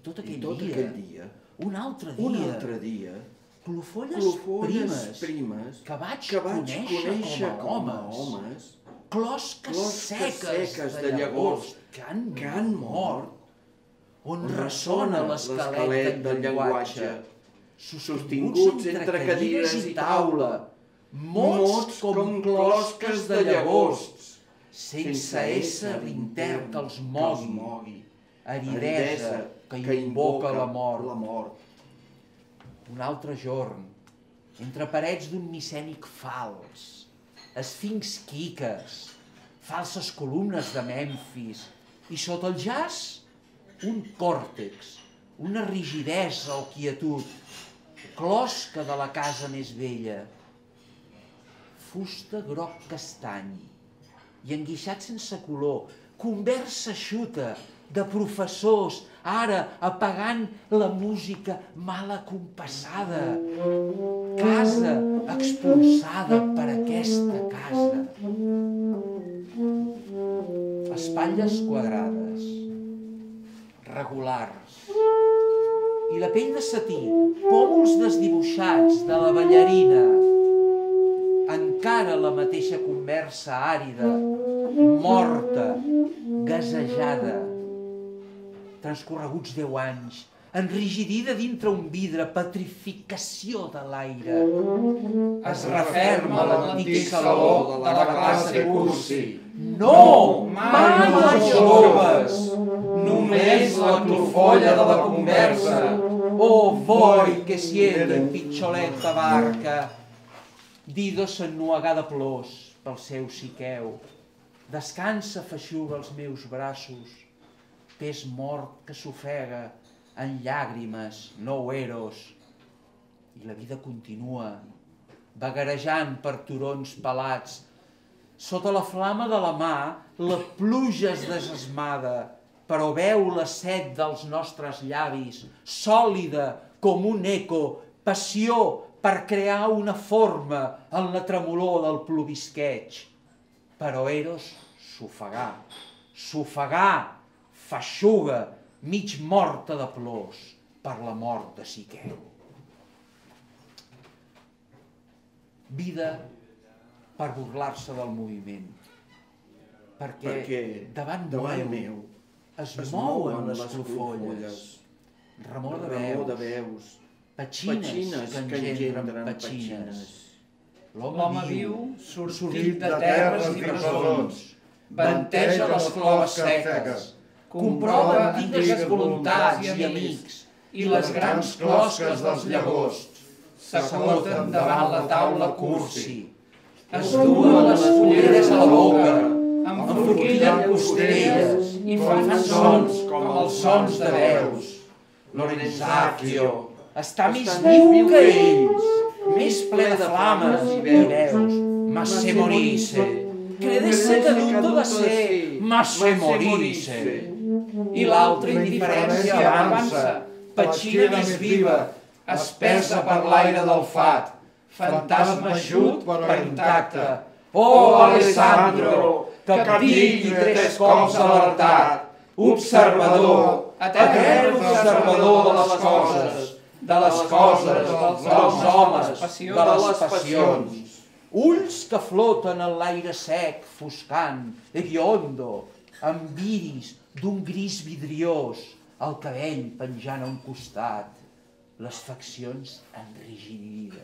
tot aquell dia, un altre dia, clofolles primes que vaig conèixer com a homes, closques seques de llavors que han mort, on ressona l'esquelet del llenguatge, sostinguts entre cadires i taula, mots com closques de llagosts, sense ésser intern que els mogui, aridesa que invoca la mort. Un altre jorn, entre parets d'un micènic fals, esfinx quiques, falses columnes de Memfis, i sota el jaç, un còrtex, una rigidesa o quietud, closca de la casa més vella, fusta groc castany, i enguixat sense color, conversa eixuta de professors, ara apagant la música mal acompassada, casa expulsada per aquesta casa. Espatlles quadrades, regulars, i la pell de setí, pòmuls desdibuixats de la ballarina, encara la mateixa conversa àrida, morta, gasejada. Transcorreguts 10 anys, enrigidida dintre un vidre, petrificació de l'aire. Es referma l'antic saló de la classe cursi. No! Mai els joves! Només la clofolla de la conversa. Oh, voi que siete, pitxoleta barca! Dido s'ennuegà de plors pel seu siqueu. Descansa, feixuga els meus braços, pes mort que s'ofega en llàgrimes, no eros. I la vida continua, vagarejant per turons pelats. Sota la flama de la mà, la pluja es desesmada, però veu la set dels nostres llavis, sòlida com un eco, passió per crear una forma en la tremolor del plovisqueig. Però Eros s'ofegà, feixuga, mig morta de plors per la mort de Siqueu. Vida per burlar-se del moviment, perquè davant meu es mouen les clofolles, remor de veus, petxines que engendren petxines. L'home viu, sortit de terres i presons, venteja les flors seques, comprova antigues voluntats i amics i les grans closques dels llagosts, s'acoten davant la taula cursi, es duen les fulleres a la boca, enforquillen costelles i fan sons com els sons de veus. Lorenzacchio està més viu que ells, més ple de flames i veus, ma se morisse, credesse que tutto da sé, ma se morisse. I l'altra indiferència avança, petxina més viva, espessa per l'aire del fat, fantasma eixut per intacte. Oh, Alessandro, capdigui 3 cops alertat, observador, etern observador de les coses, dels homes, de les passions. Ulls que floten en l'aire sec, foscant, hediondo, amb iris d'un gris vidriós, el cabell penjant a un costat, les faccions enrigidides.